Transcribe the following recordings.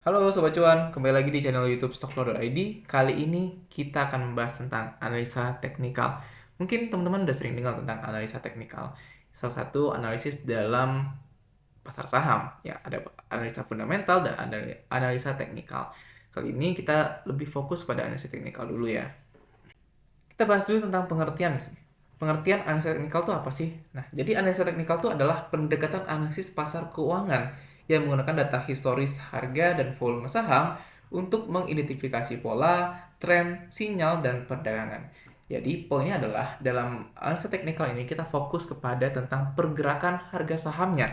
Halo Sobat Cuan, kembali lagi di channel YouTube Stockflow.id. Kali ini kita akan membahas tentang analisa teknikal. Mungkin teman-teman udah sering dengar tentang analisa teknikal. Salah satu analisis dalam pasar saham. Ya, ada analisa fundamental dan analisa teknikal. Kali ini kita lebih fokus pada analisa teknikal dulu ya. Kita bahas dulu tentang pengertian sih. Pengertian analisa teknikal itu apa sih? Nah, jadi analisa teknikal itu adalah pendekatan analisis pasar keuangan yang menggunakan data historis harga dan volume saham untuk mengidentifikasi pola, tren, sinyal, dan perdagangan. Jadi, poinnya adalah dalam analisa teknikal ini kita fokus kepada tentang pergerakan harga sahamnya.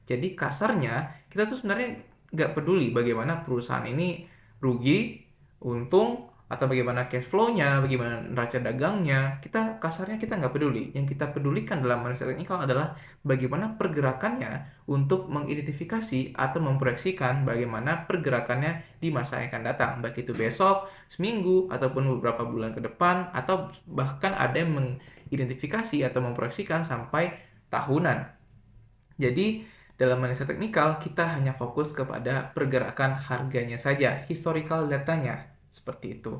Jadi, kasarnya kita tuh sebenarnya nggak peduli bagaimana perusahaan ini rugi, untung, atau bagaimana cash flow-nya, bagaimana neraca dagangnya, kita nggak peduli. Yang kita pedulikan dalam analisa teknikal adalah bagaimana pergerakannya untuk mengidentifikasi atau memproyeksikan bagaimana pergerakannya di masa yang akan datang, baik itu besok, seminggu, ataupun beberapa bulan ke depan, atau bahkan ada yang mengidentifikasi atau memproyeksikan sampai tahunan. Jadi, dalam analisa teknikal, kita hanya fokus kepada pergerakan harganya saja, historical datanya, seperti itu.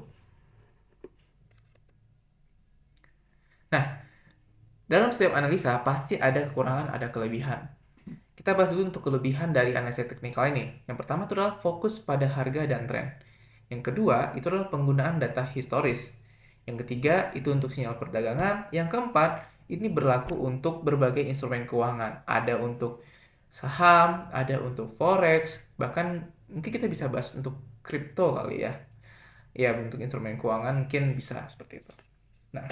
Nah, dalam setiap analisa pasti ada kekurangan, ada kelebihan. Kita bahas dulu untuk kelebihan dari analisa teknikal ini. Yang pertama itu adalah fokus pada harga dan tren. Yang kedua itu adalah penggunaan data historis. Yang ketiga itu untuk sinyal perdagangan. Yang keempat ini berlaku untuk berbagai instrumen keuangan. Ada untuk saham, ada untuk forex, bahkan mungkin kita bisa bahas untuk kripto kali ya. Ya, untuk instrumen keuangan mungkin bisa seperti itu. Nah,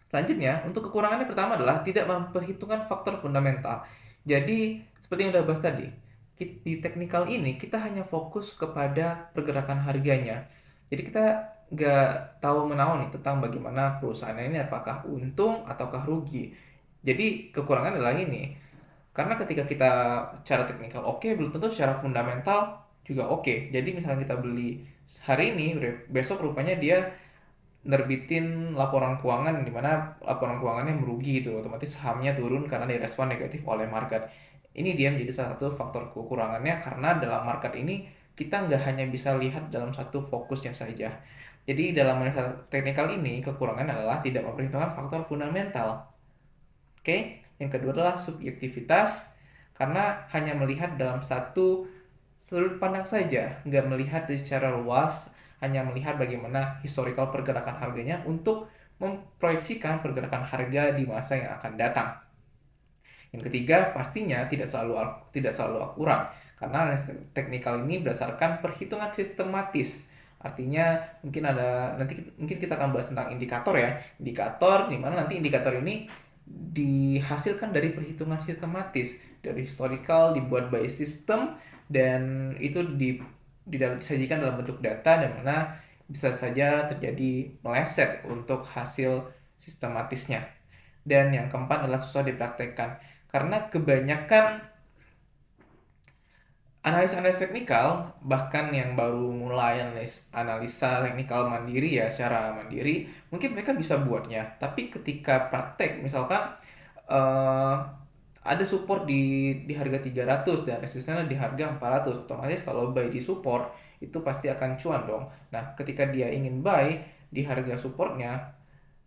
selanjutnya, untuk kekurangannya pertama adalah tidak memperhitungkan faktor fundamental. Jadi, seperti yang udah bahas tadi, di teknikal ini kita hanya fokus kepada pergerakan harganya. Jadi kita nggak tahu menahu nih tentang bagaimana perusahaan ini apakah untung ataukah rugi. Jadi kekurangan adalah ini, karena ketika kita secara teknikal oke, belum tentu secara fundamental juga oke. Jadi misalnya kita beli hari ini, besok rupanya dia nerbitin laporan keuangan di mana laporan keuangannya merugi gitu, otomatis sahamnya turun karena direspon negatif oleh market. Ini dia menjadi salah satu faktor kekurangannya, karena dalam market ini kita nggak hanya bisa lihat dalam satu fokusnya saja. Jadi dalam analisa teknikal ini kekurangan adalah tidak memperhitungkan faktor fundamental. Oke, yang kedua adalah subjektivitas, karena hanya melihat dalam satu sudut pandang saja, nggak melihat secara luas, hanya melihat bagaimana historical pergerakan harganya untuk memproyeksikan pergerakan harga di masa yang akan datang. Yang ketiga, pastinya tidak selalu akurat, karena analisa teknikal ini berdasarkan perhitungan sistematis. Artinya mungkin kita akan bahas tentang indikator ya. Indikator di mana nanti indikator ini dihasilkan dari perhitungan sistematis, dari historical, dibuat by system, dan itu disajikan dalam bentuk data, dan mana bisa saja terjadi meleset untuk hasil sistematisnya. Dan yang keempat adalah susah dipraktekkan, karena kebanyakan analisa teknikal, bahkan yang baru mulai analisa teknikal mandiri ya, secara mandiri, mungkin mereka bisa buatnya. Tapi ketika praktek, misalkan eh, ada support di harga 300 dan resistennya di harga 400, otomatis kalau buy di support itu pasti akan cuan dong. Nah, ketika dia ingin buy di harga supportnya,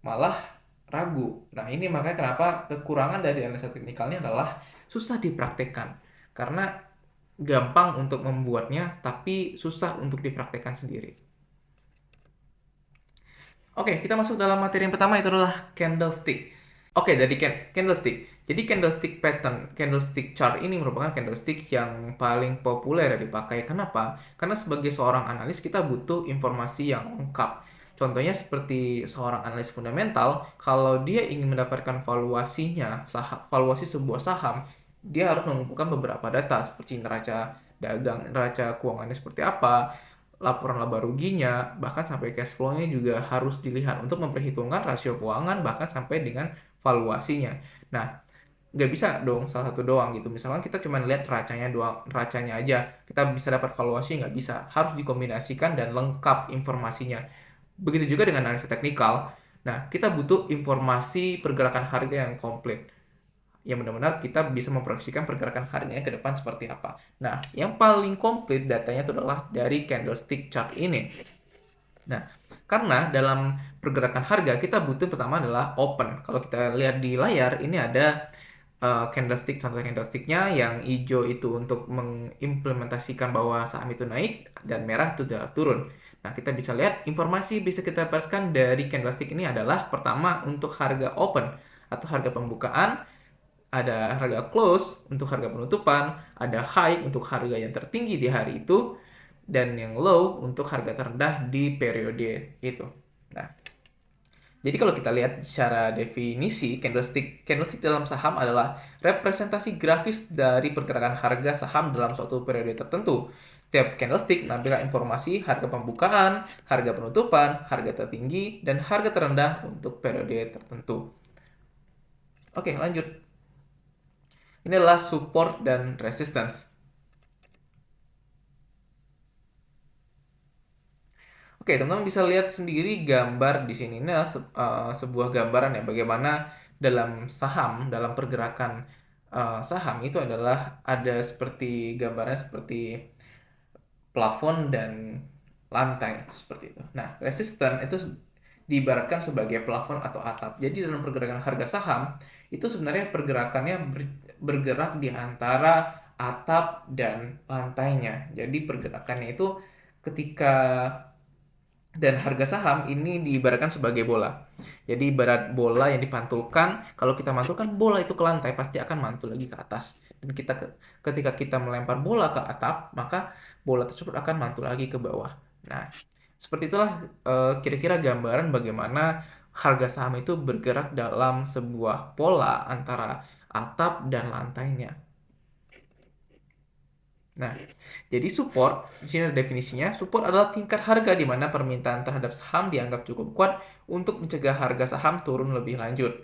malah ragu. Nah, ini makanya kenapa kekurangan dari analisa teknikalnya adalah susah dipraktekkan. Karena gampang untuk membuatnya, tapi susah untuk dipraktekkan sendiri. Oke, kita masuk dalam materi yang pertama, itu adalah candlestick. Oke, dari candlestick. Jadi candlestick pattern, candlestick chart ini merupakan candlestick yang paling populer yang dipakai. Kenapa? Karena sebagai seorang analis kita butuh informasi yang lengkap. Contohnya seperti seorang analis fundamental, kalau dia ingin mendapatkan valuasi sebuah saham, dia harus mengumpulkan beberapa data seperti neraca dagang, neraca keuangannya seperti apa, laporan laba ruginya, bahkan sampai cash flow-nya juga harus dilihat untuk memperhitungkan rasio keuangan, bahkan sampai dengan valuasinya. Nah, nggak bisa dong salah satu doang gitu. Misalkan kita cuma lihat neracanya doang, neracanya aja, kita bisa dapat valuasi, nggak bisa. Harus dikombinasikan dan lengkap informasinya. Begitu juga dengan analisa teknikal. Nah, kita butuh informasi pergerakan harga yang komplit. yang benar-benar kita bisa memproyeksikan pergerakan harganya ke depan seperti apa. Nah, yang paling komplit datanya itu adalah dari candlestick chart ini. Nah, karena dalam pergerakan harga kita butuh pertama adalah open. Kalau kita lihat di layar ini ada candlestick, contoh candlesticknya yang hijau itu untuk mengimplementasikan bahwa saham itu naik dan merah itu sudah turun. Nah, kita bisa lihat informasi bisa kita dapatkan dari candlestick ini adalah pertama untuk harga open atau harga pembukaan, ada harga close untuk harga penutupan, ada high untuk harga yang tertinggi di hari itu, dan yang low untuk harga terendah di periode itu. Nah, jadi kalau kita lihat secara definisi, candlestick dalam saham adalah representasi grafis dari pergerakan harga saham dalam suatu periode tertentu. Tiap candlestick menampilkan informasi harga pembukaan, harga penutupan, harga tertinggi, dan harga terendah untuk periode tertentu. Oke, lanjut. Ini adalah support dan resistance. Oke, teman-teman bisa lihat sendiri gambar di sini. Ini adalah sebuah gambaran ya bagaimana dalam saham, dalam pergerakan saham itu adalah ada seperti gambarnya seperti plafon dan lantai seperti itu. Nah, resisten itu diibaratkan sebagai plafon atau atap. Jadi dalam pergerakan harga saham itu sebenarnya pergerakannya bergerak di antara atap dan lantainya. Jadi pergerakannya itu ketika dan harga saham ini diibaratkan sebagai bola. Jadi ibarat bola yang dipantulkan, kalau kita mantulkan bola itu ke lantai pasti akan mantul lagi ke atas. Dan ketika kita melempar bola ke atap, maka bola tersebut akan mantul lagi ke bawah. Nah, seperti itulah kira-kira gambaran bagaimana harga saham itu bergerak dalam sebuah pola antara atap dan lantainya. Nah, jadi support, di sini ada definisinya, support adalah tingkat harga di mana permintaan terhadap saham dianggap cukup kuat untuk mencegah harga saham turun lebih lanjut.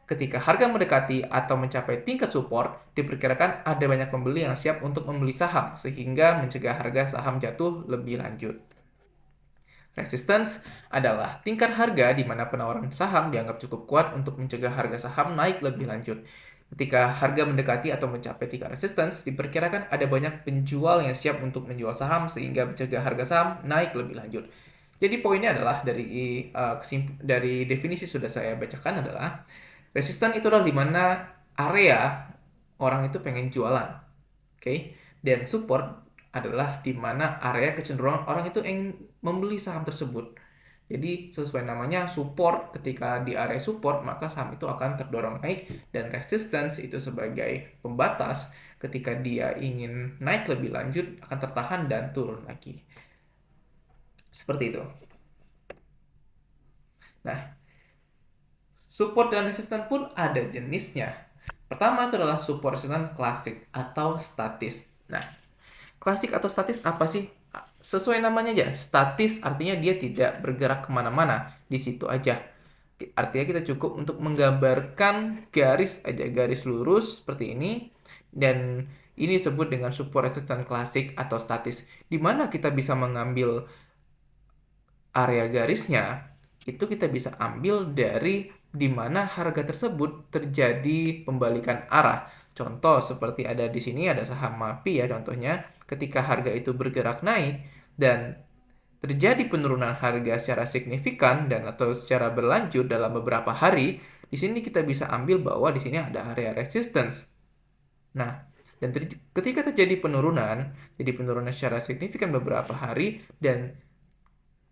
Ketika harga mendekati atau mencapai tingkat support, diperkirakan ada banyak pembeli yang siap untuk membeli saham, sehingga mencegah harga saham jatuh lebih lanjut. Resistance adalah tingkat harga di mana penawaran saham dianggap cukup kuat untuk mencegah harga saham naik lebih lanjut. Ketika harga mendekati atau mencapai tingkat resistance, diperkirakan ada banyak penjual yang siap untuk menjual saham sehingga mencegah harga saham naik lebih lanjut. Jadi poinnya adalah dari definisi sudah saya bacakan adalah resistance itu adalah di mana area orang itu pengen jualan. Oke. Dan support adalah di mana area kecenderungan orang itu ingin membeli saham tersebut. Jadi sesuai namanya support, ketika di area support maka saham itu akan terdorong naik, dan resistance itu sebagai pembatas ketika dia ingin naik lebih lanjut akan tertahan dan turun lagi. Seperti itu. Nah, support dan resistance pun ada jenisnya. Pertama itu adalah support resistance klasik atau statis. Nah, klasik atau statis apa sih? Sesuai namanya aja, statis artinya dia tidak bergerak kemana-mana, di situ aja. Artinya kita cukup untuk menggambarkan garis aja, garis lurus seperti ini, dan ini disebut dengan support resistance klasik atau statis. Di mana kita bisa mengambil area garisnya, itu kita bisa ambil dari di mana harga tersebut terjadi pembalikan arah. Contoh seperti ada di sini ada saham MAPI ya contohnya, ketika harga itu bergerak naik dan terjadi penurunan harga secara signifikan dan atau secara berlanjut dalam beberapa hari, di sini kita bisa ambil bahwa di sini ada area resistance. Nah, dan ketika terjadi penurunan, jadi penurunan secara signifikan beberapa hari dan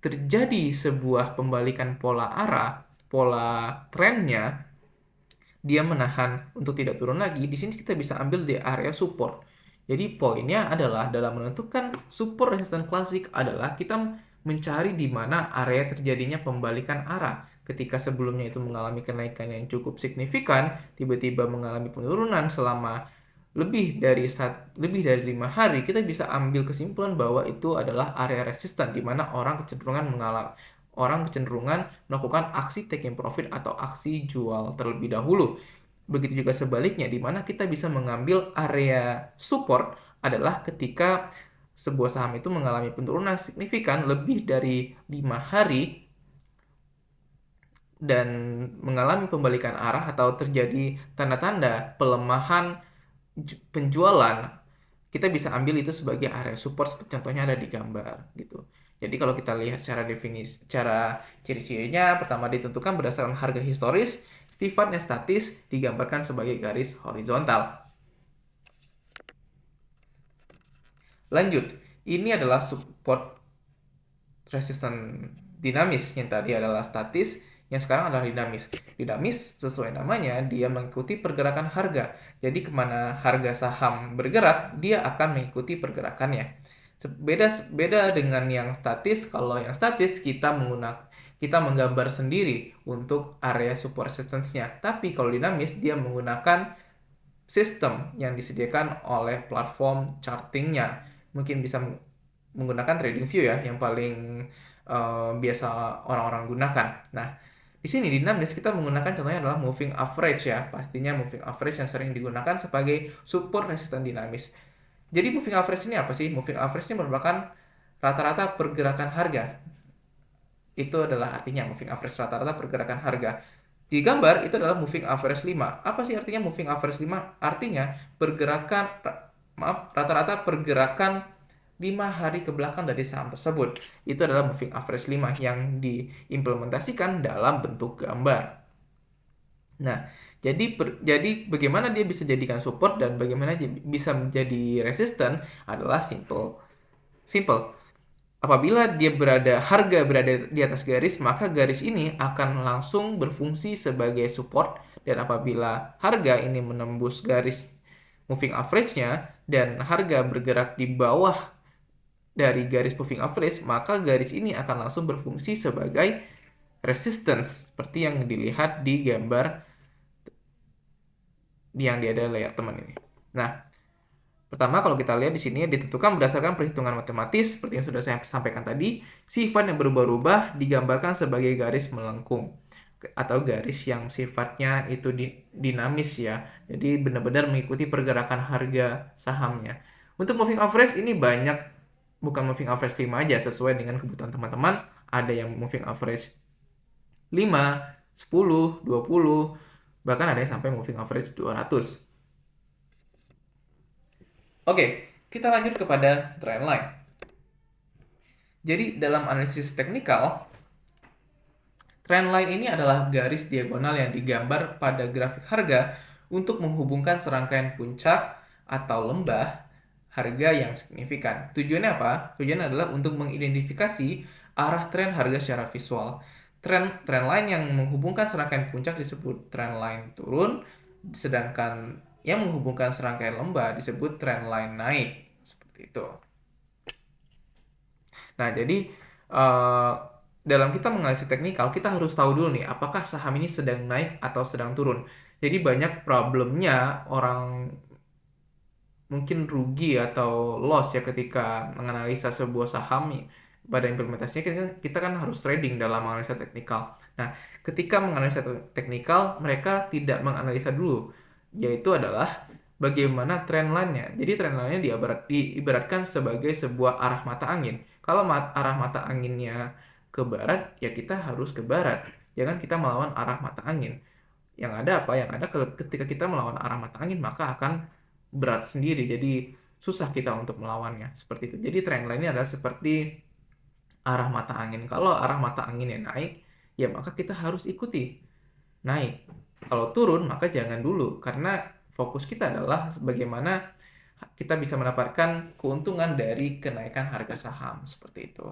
terjadi sebuah pembalikan pola arah, pola trennya, dia menahan untuk tidak turun lagi. Di sini kita bisa ambil di area support. Jadi poinnya adalah dalam menentukan support resistance klasik adalah kita mencari di mana area terjadinya pembalikan arah. Ketika sebelumnya itu mengalami kenaikan yang cukup signifikan, tiba-tiba mengalami penurunan selama lebih dari 5 hari, kita bisa ambil kesimpulan bahwa itu adalah area resisten di mana orang kecenderungan melakukan aksi taking profit atau aksi jual terlebih dahulu. Begitu juga sebaliknya, di mana kita bisa mengambil area support adalah ketika sebuah saham itu mengalami penurunan signifikan lebih dari 5 hari dan mengalami pembalikan arah atau terjadi tanda-tanda pelemahan penjualan, kita bisa ambil itu sebagai area support seperti contohnya ada di gambar gitu. Jadi kalau kita lihat secara definisi, cara ciri-cirinya, pertama ditentukan berdasarkan harga historis, sifatnya statis, digambarkan sebagai garis horizontal. Lanjut, ini adalah support resisten dinamis, yang tadi adalah statis, yang sekarang adalah dinamis. Dinamis sesuai namanya, dia mengikuti pergerakan harga. Jadi kemana harga saham bergerak, dia akan mengikuti pergerakannya. Beda dengan yang statis. Kalau yang statis kita menggambar sendiri untuk area support resistance-nya. Tapi kalau dinamis dia menggunakan sistem yang disediakan oleh platform charting-nya. Mungkin bisa menggunakan TradingView ya, yang paling biasa orang-orang gunakan. Nah, di sini dinamis kita menggunakan contohnya adalah moving average ya. Pastinya moving average yang sering digunakan sebagai support resisten dinamis. Jadi moving average ini apa sih? Moving average ini merupakan rata-rata pergerakan harga. Itu adalah artinya moving average, rata-rata pergerakan harga. Di gambar itu adalah moving average 5. Apa sih artinya moving average 5? Artinya rata-rata pergerakan 5 hari ke belakang dari saham tersebut. Itu adalah moving average 5 yang diimplementasikan dalam bentuk gambar. Nah, jadi bagaimana dia bisa jadikan support dan bagaimana dia bisa menjadi resisten adalah simple. Apabila harga berada di atas garis, maka garis ini akan langsung berfungsi sebagai support, dan apabila harga ini menembus garis moving average-nya dan harga bergerak di bawah dari garis moving average, maka garis ini akan langsung berfungsi sebagai resistance seperti yang dilihat di gambar yang di ada layar teman ini. Nah, pertama, kalau kita lihat di sini ditentukan berdasarkan perhitungan matematis seperti yang sudah saya sampaikan tadi, sifat yang berubah-ubah digambarkan sebagai garis melengkung atau garis yang sifatnya itu dinamis ya. Jadi benar-benar mengikuti pergerakan harga sahamnya. Untuk moving average ini banyak, bukan moving average 5 aja, sesuai dengan kebutuhan teman-teman. Ada yang moving average 5, 10, 20, bahkan ada yang sampai moving average 200. Oke, kita lanjut kepada trendline. Jadi dalam analisis teknikal, trendline ini adalah garis diagonal yang digambar pada grafik harga untuk menghubungkan serangkaian puncak atau lembah harga yang signifikan. Tujuannya apa? Tujuannya adalah untuk mengidentifikasi arah tren harga secara visual. Trendline yang menghubungkan serangkaian puncak disebut trendline turun, sedangkan yang menghubungkan serangkaian lembah disebut trendline naik. Seperti itu. Nah, jadi dalam kita menganalisis teknikal, kita harus tahu dulu nih, apakah saham ini sedang naik atau sedang turun. Jadi banyak problemnya orang mungkin rugi atau loss ya ketika menganalisa sebuah saham pada implementasinya kita kan harus trading dalam menganalisa teknikal. Nah, ketika menganalisa teknikal, mereka tidak menganalisa dulu, yaitu adalah bagaimana trend line-nya. Jadi trend line-nya diibaratkan sebagai sebuah arah mata angin. Kalau arah mata anginnya ke barat, ya kita harus ke barat. Jangan kita melawan arah mata angin. Yang ada apa? Yang ada ketika kita melawan arah mata angin, maka akan berat sendiri. Jadi susah kita untuk melawannya. Seperti itu. Jadi trend line-nya adalah seperti arah mata angin. Kalau arah mata anginnya naik, ya maka kita harus ikuti naik. Kalau turun, maka jangan dulu. Karena fokus kita adalah bagaimana kita bisa mendapatkan keuntungan dari kenaikan harga saham. Seperti itu.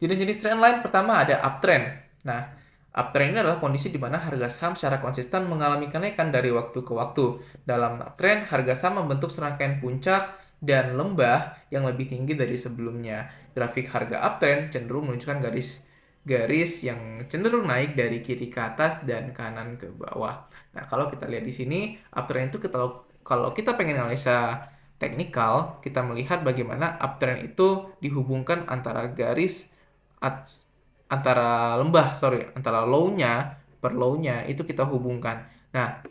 Jenis-jenis trendline pertama ada uptrend. Nah, uptrend ini adalah kondisi di mana harga saham secara konsisten mengalami kenaikan dari waktu ke waktu. Dalam uptrend, harga saham membentuk serangkaian puncak dan lembah yang lebih tinggi dari sebelumnya. Grafik harga uptrend cenderung menunjukkan garis yang cenderung naik dari kiri ke atas dan kanan ke bawah. Nah, kalau kita lihat di sini, uptrend itu kalau kita pengen analisa teknikal, kita melihat bagaimana uptrend itu dihubungkan antara antara low-nya per low-nya itu kita hubungkan. Nah,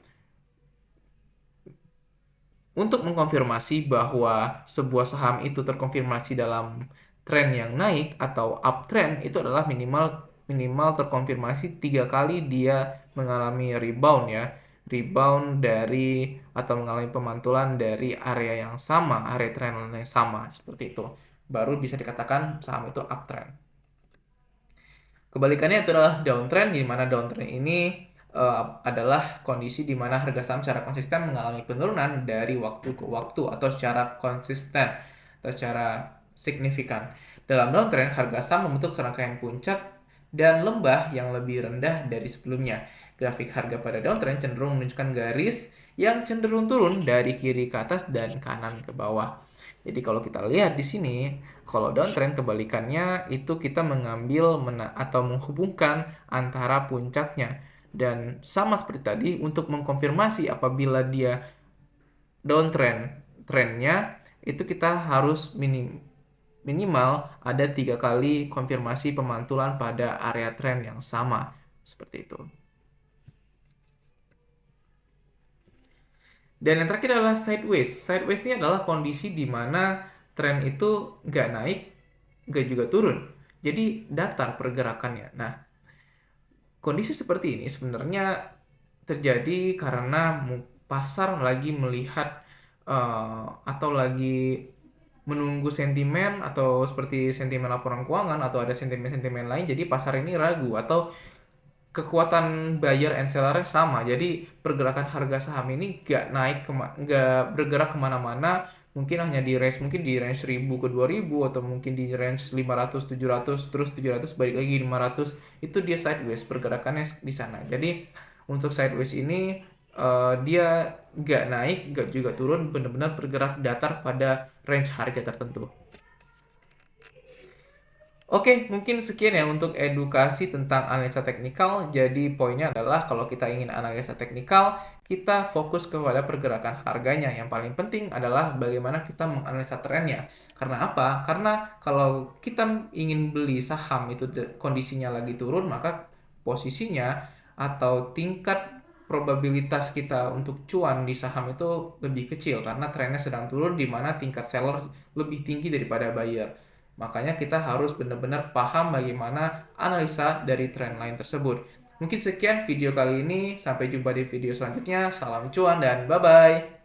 untuk mengkonfirmasi bahwa sebuah saham itu terkonfirmasi dalam tren yang naik atau uptrend, itu adalah minimal minimal terkonfirmasi 3 kali dia mengalami rebound ya. Rebound dari atau mengalami pemantulan dari area yang sama, area trend yang sama seperti itu. Baru bisa dikatakan saham itu uptrend. Kebalikannya itu adalah downtrend, di mana downtrend ini adalah kondisi di mana harga saham secara konsisten mengalami penurunan dari waktu ke waktu atau secara konsisten atau secara signifikan. Dalam downtrend, harga saham membentuk serangkaian puncak dan lembah yang lebih rendah dari sebelumnya. Grafik harga pada downtrend cenderung menunjukkan garis yang cenderung turun dari kiri ke atas dan kanan ke bawah. Jadi kalau kita lihat di sini, kalau downtrend kebalikannya itu kita mengambil atau menghubungkan antara puncaknya. Dan sama seperti tadi, untuk mengkonfirmasi apabila dia downtrend, trennya itu kita harus minimal ada 3 kali konfirmasi pemantulan pada area trend yang sama. Seperti itu. Dan yang terakhir adalah sideways. Sideways ini adalah kondisi di mana tren itu nggak naik, nggak juga turun. Jadi datar pergerakannya. Nah, kondisi seperti ini sebenarnya terjadi karena pasar lagi melihat atau lagi menunggu sentimen atau seperti sentimen laporan keuangan atau ada sentimen-sentimen lain. Jadi pasar ini ragu atau kekuatan buyer and seller sama. Jadi pergerakan harga saham ini nggak bergerak kemana-mana. Mungkin hanya mungkin di range 1000 ke 2000 atau mungkin di range 500 700 terus 700 balik lagi 500. Itu dia sideways pergerakannya di sana. Jadi untuk sideways ini dia nggak naik, nggak juga turun, benar-benar bergerak datar pada range harga tertentu. Oke, mungkin sekian ya untuk edukasi tentang analisa teknikal. Jadi poinnya adalah kalau kita ingin analisa teknikal, kita fokus kepada pergerakan harganya. Yang paling penting adalah bagaimana kita menganalisa trennya. Karena apa? Karena kalau kita ingin beli saham itu kondisinya lagi turun, maka posisinya atau tingkat probabilitas kita untuk cuan di saham itu lebih kecil karena trennya sedang turun di mana tingkat seller lebih tinggi daripada buyer. Makanya kita harus benar-benar paham bagaimana analisa dari tren lain tersebut. Mungkin sekian video kali ini, sampai jumpa di video selanjutnya. Salam cuan dan bye-bye.